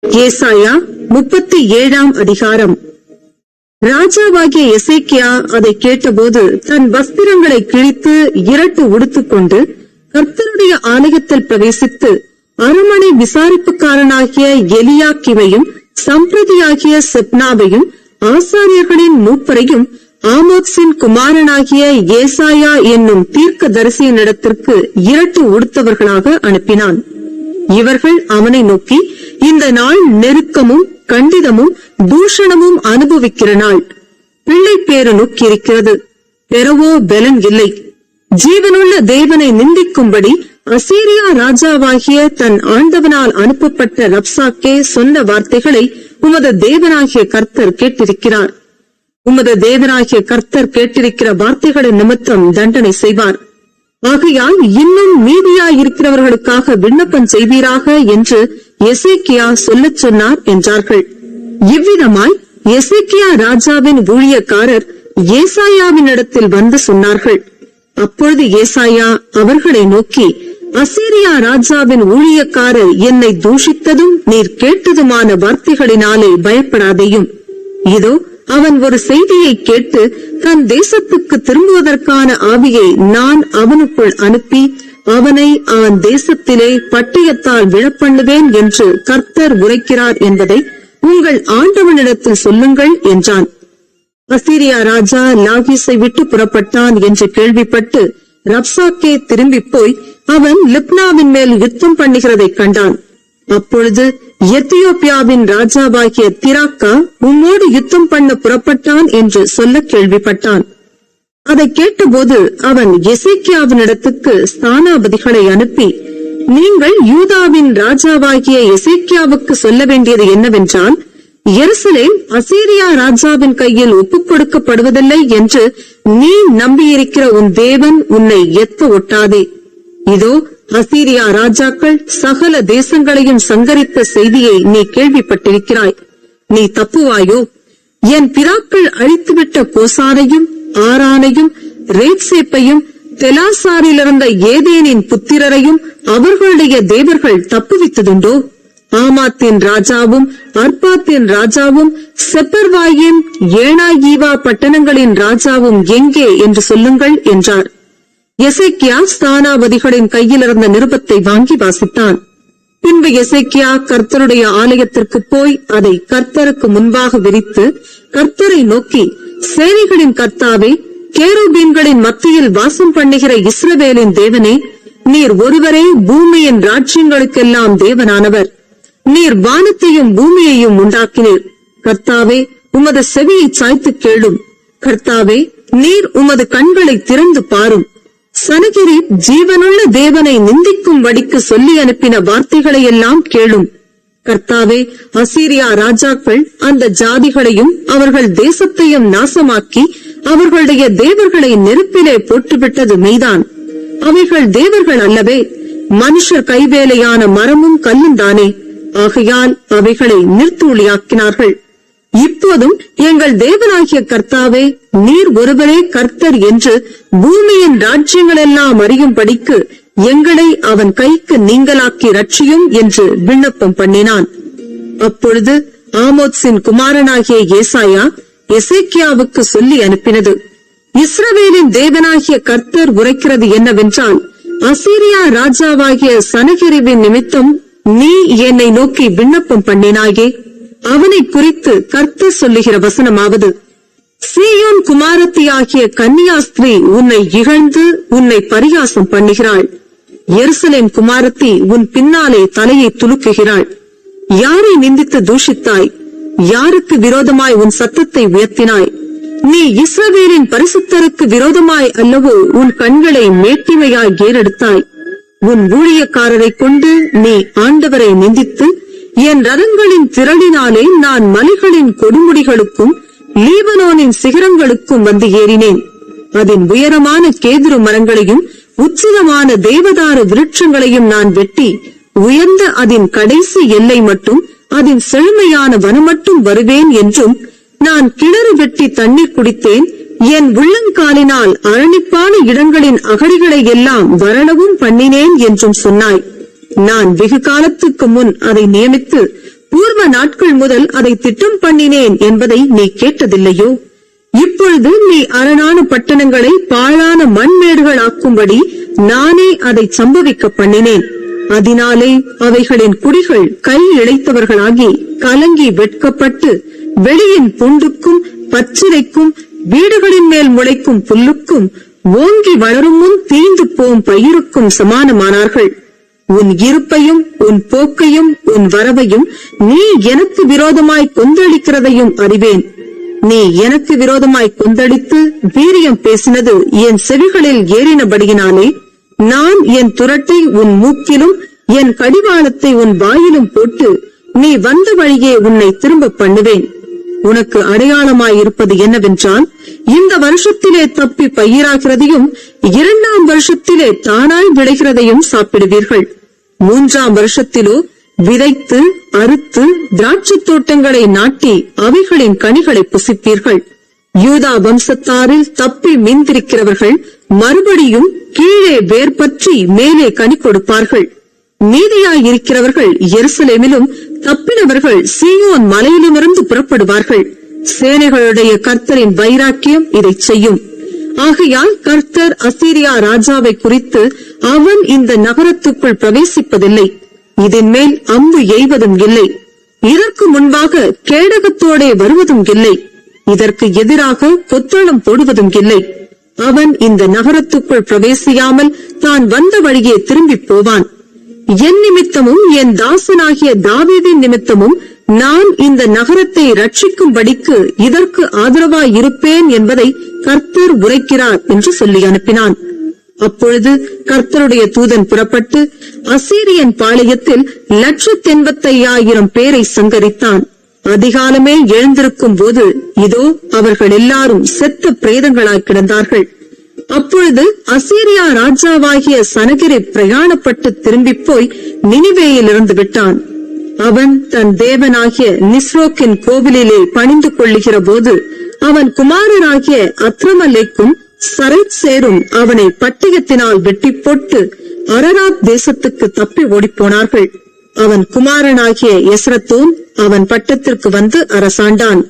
ஏசாயா 37 அதிகாரம். ராஜாவாகிய எசேக்கியா அதை கேட்டபோது தன் வஸ்திரங்களை கிழித்து இரட்டு உடுத்துக்கொண்டு கர்த்தருடைய ஆலயத்தில் பிரவேசித்து அரமனை விசாரிப்புக்காரனாகிய எலியாக்கிமையும் சம்பிரதியாகிய செப்னாவையும் ஆசாரியர்களின் மூப்பரையும் ஆமோத்சின் குமாரனாகிய ஏசாயா என்னும் தீர்க்க தரிசியினிடத்திற்கு இரட்டு உடுத்தவர்களாக அனுப்பினான். இவர்கள் அவனை நோக்கி, இந்த நாள் நெருக்கமும் கண்டிதமும் தூஷணமும் அனுபவிக்கிற நாள். பிள்ளை பேரு நோக்கியிருக்கிறது, பெறவோ பலன் இல்லை. ஜீவனுள்ள தேவனை நிந்திக்கும்படி அசீரியா ராஜாவாகிய தன் ஆண்டவனால் அனுப்பப்பட்ட ரப்சாக்கே சொன்ன வார்த்தைகளை உமது தேவனாகிய கர்த்தர் கேட்டிருக்கிறார். உமது தேவனாகிய கர்த்தர் கேட்டிருக்கிற வார்த்தைகளின் நிமித்தம் தண்டனை செய்வார். ஆகையால் இன்னும் மீதியாயிருக்கிறவர்களுக்காக விண்ணப்பம் செய்வீராக என்று எசேக்கியா சொல்லச் சொன்னார் என்றார்கள். இவ்விதமாய் எசேக்கியா ராஜாவின் ஊழியக்காரர் ஏசாயாவின் இடத்தில் வந்து சொன்னார்கள். அப்பொழுது ஏசாயா அவர்களை நோக்கி, அசீரியா ராஜாவின் ஊழியக்காரர் என்னை தூஷித்ததும் நீர் கேட்டதுமான வார்த்தைகளினாலே பயப்படாதேயும். இதோ அவன் ஒரு செய்தியை கேட்டு தன் தேசத்துக்கு திரும்புவதற்கான ஆவியை நான் அவனுக்குள் அனுப்பி அவனை அவன் தேசத்திலே பட்டயத்தால் விழப்பண்ணுவேன் என்று கர்த்தர் உரைக்கிறார் என்பதை உங்கள் ஆண்டவனிடத்தில் சொல்லுங்கள் என்றான். அசீரியா ராஜா லாகீசை விட்டு புறப்பட்டான் என்று கேள்விப்பட்டு ரப்சாக்கே திரும்பி போய் அவன் லிப்னாவின் மேல் யுத்தம் பண்ணுகிறதை கண்டான். அப்பொழுது எத்தியோப்பியாவின் ராஜாவாகிய திராக்கா உம்மோடு யுத்தம் பண்ண புறப்பட்டான் என்று சொல்ல கேள்விப்பட்டான். அதை கேட்டபோது அவன் எசேக்கியாவினிடத்துக்கு ஸ்தானாபதிகளை அனுப்பி, நீங்கள் யூதாவின் ராஜாவாகிய எசேக்கியாவுக்கு சொல்ல வேண்டியது என்னவென்றால், எருசலேம் அசீரியா ராஜாவின் கையில் ஒப்புக் கொடுக்கப்படுவதில்லை என்று நீ நம்பியிருக்கிற உன் தேவன் உன்னை எத்த ஒட்டாதே. இதோ அசீரியா ராஜாக்கள் சகல தேசங்களையும் சங்கரித்த செய்தியை நீ கேள்விப்பட்டிருக்கிறாய். நீ தப்புவாயோ? என் பிதாக்கள் அழித்துவிட்ட கோசானையும் ஆரானையும் ரேத்சேப்பையும் தெலாசாரிலிருந்த ஏதேனின் புத்திரரையும் அவர்களுடைய தேவர்கள் தப்புவித்ததுண்டோ? ஆமாத்தின் ராஜாவும் அர்பாத்தின் ராஜாவும் செப்பர்வாயின் ஏனாயீவா பட்டணங்களின் ராஜாவும் எங்கே என்று சொல்லுங்கள் என்றார். எசேக்கியா ஸ்தானாபதிகளின் கையில் இருந்த நிருபத்தை வாங்கி வாசித்தான். பின்பு எசேக்கியா கர்த்தருடைய ஆலயத்திற்கு போய் அதை கர்த்தருக்கு முன்பாக விரித்து கர்த்தரை நோக்கி, சேனைகளின் கர்த்தாவே, கேருபீன்களின் மத்தியில் வாசம் பண்ணுகிற இஸ்ரவேலின் தேவனே, நீர் ஒருவரே பூமியின் ராஜ்யங்களுக்கெல்லாம் தேவனானவர். நீர் வானத்தையும் பூமியையும் உண்டாக்கினீர். கர்த்தாவே, உமது செவியை சாய்த்து கேளும். கர்த்தாவே, நீர் உமது கண்களை திறந்து பாரும். சனகிரி ஜீவனுள்ள தேவனை நிந்திக்கும்படிக்கு சொல்லி அனுப்பின வார்த்தைகளை எல்லாம் கேளும். கர்த்தாவே, அசீரியா ராஜாக்கள் அந்த ஜாதிகளையும் அவர்கள் தேசத்தையும் நாசமாக்கி அவர்களுடைய தேவர்களை நெருப்பிலே போட்டுவிட்டது மெய்தான். அவைகள் தேவர்கள் அல்லவே, மனுஷர் கைவேலையான மரமும் கல்லும் தானே. ஆகையால் அவைகளை நிர்த்தூளியாக்கினார்கள். இப்போதும் எங்கள் தேவனாகிய கர்த்தாவே, நீர் ஒருவரே கர்த்தர் என்று பூமியின் ராஜ்யங்கள் எல்லாம் அறியும்படிக்கு எங்களை அவன் கைக்கு நீங்களாக்கி ரட்சியும் என்று விண்ணப்பம் பண்ணினான். அப்பொழுது ஆமோத்சின் குமாரனாகிய ஏசாயா எசேக்கியாவுக்கு சொல்லி அனுப்பினது, இஸ்ரவேலின் தேவனாகிய கர்த்தர் உரைக்கிறது என்னவென்றால், அசீரியா ராஜாவாகிய சனகெரிபின் நிமித்தம் நீ என்னை நோக்கி விண்ணப்பம் பண்ணினாயே. அவனை குறித்து கர்த்தர் சொல்லுகிற வசனமாவது, சீயோன் குமாரத்தியாகிய கன்னியாஸ்திரீ உன்னை இகழ்ந்து உன்னை பரியாசம் பண்ணுகிறாள். எருசலேம் குமாரத்தி உன் பின்னாலே தலையை துலுக்குகிறாள். யாரை நிந்தித்து தூஷித்தாய்? யாருக்கு விரோதமாய் உன் சத்தத்தை உயர்த்தினாய்? நீ இஸ்ரவேலின் பரிசுத்தருக்கு விரோதமாய் அல்லவோ உன் கண்களை மேட்டிமையாய் ஏறெடுத்தாய். உன் ஊழியக்காரரை கொண்டு நீ ஆண்டவரை நிந்தித்து, என் ரதங்களின் திரளினாலே நான் மலைகளின் கொடுமுடிகளுக்கும் லீபனோனின் சிகரங்களுக்கும் வந்து ஏறினேன். அதன் உயரமான கேதுரு மரங்களையும் உச்சிதமான தேவதாரு விருட்சங்களையும் நான் வெட்டி உயர்ந்த அதன் கடைசி எல்லை மட்டும் அதன் செழுமையான வனம் மட்டும் வருவேன் என்றும், நான் கிணறு வெட்டி தண்ணீர் குடித்தேன். என் உள்ளங்காலினால் அரணிப்பான இடங்களின் அகழிகளை எல்லாம் வறளவும் பண்ணினேன் என்றும் சொன்னாய். நான் வெகு காலத்துக்கு முன் அதை நியமித்து பூர்வ நாட்கள் முதல் அதை திட்டம் பண்ணினேன் என்பதை நீ கேட்டதில்லையோ? இப்பொழுது நீ அரணான பட்டணங்களை பாழான மண்மேடுகளாக்கும்படி நானே அதை சம்பவிக்க பண்ணினேன். அதனாலே அவைகளின் குடிகள் கை இழைத்தவர்களாகி கலங்கி வெட்கப்பட்டு வெளியின் புண்டுக்கும் பச்சிலைக்கும் வீடுகளின் மேல் முளைக்கும் புல்லுக்கும் ஓங்கி வளரும் முன் தீந்து போம் பயிருக்கும் சமானமானார்கள். உன் இருப்பையும் உன் போக்கையும் உன் வரவையும் நீ எனக்கு விரோதமாய் கொந்தளிக்கிறதையும் அறிவேன். நீ எனக்கு விரோதமாய் கொந்தளித்து வீரியம் பேசினது என் செவிகளில் ஏறினபடியினாலே நான் என் துரட்டை உன் மூக்கிலும் என் கடிவாளத்தை உன் வாயிலும் போட்டு நீ வந்த வழியே உன்னை திரும்ப பண்ணுவேன். உனக்கு அடையாளமாயிருப்பது என்னவென்றால், இந்த வருஷத்திலே தப்பி பயிராகிறதையும் 2ஆம் வருஷத்திலே தானாய் விளைகிறதையும் சாப்பிடுவீர்கள். 3ஆம் வருஷத்திலோ விதைத்து அறுத்து திராட்சை தோட்டங்களை நாட்டி அவைகளின் கனிகளை புசிப்பீர்கள். யூதா வம்சத்தாரில் தப்பி மீந்திருக்கிறவர்கள் மறுபடியும் கீழே வேர் பற்றி மேலே கனி கொடுப்பார்கள். மீதியாயிருக்கிறவர்கள் எருசலேமிலும், தப்பினவர்கள் சீயோன் மலையிலுமிருந்து புறப்படுவார்கள். சேனைகளுடைய கர்த்தரின் வைராக்கியம் இதை செய்யும். ஆகையால் கர்த்தர் அசீரியா ராஜாவை குறித்து, அவன் இந்த நகரத்துக்குள் பிரவேசிப்பதில்லை, இதன் மேல் அம்பு எய்வதும் இல்லை, இதற்கு முன்பாக கேடகத்தோடே வருவதும் இல்லை, இதற்கு எதிராக கொத்தளம் போடுவதும் இல்லை. அவன் இந்த நகரத்துக்குள் பிரவேசியாமல் தான் வந்த வழியே திரும்பி போவான். என் நிமித்தமும் என் தாசனாகிய தாவீதின் நிமித்தமும் நான் இந்த நகரத்தை ரட்சிக்கும்படிக்கு இதற்கு ஆதரவாய் இருப்பேன் என்பதை கர்த்தர் உரைக்கிறார் என்று சொல்லி அனுப்பினான். அப்பொழுது கர்த்தருடைய தூதன் புறப்பட்டு அசீரியன் பாளையத்தில் 185,000 பேரை சங்கரித்தான். அதிகாலமே எழுந்திருக்கும் போது இதோ அவர்கள் எல்லாரும் செத்த பிரேதங்களாய் கிடந்தார்கள். அப்பொழுது அசீரியா ராஜாவாகிய சனகிரி பிரயாணப்பட்டு திரும்பி போய் நினிவேயில் இருந்து விட்டான். அவன் தன் தேவனாகிய நிஸ்ரோக்கின் கோவிலிலே பணிந்து கொள்ளுகிற போது அவன் குமாரனாகிய அத்ரமலேக்கும் சரைத் சேரும் அவனை பட்டயத்தினால் வெட்டி போட்டு அரராத் தேசத்துக்கு தப்பி ஓடிப்போனார்கள். அவன் குமாரனாகிய எஸ்ரத்தோன் அவன் பட்டத்திற்கு வந்து அரசாண்டான்.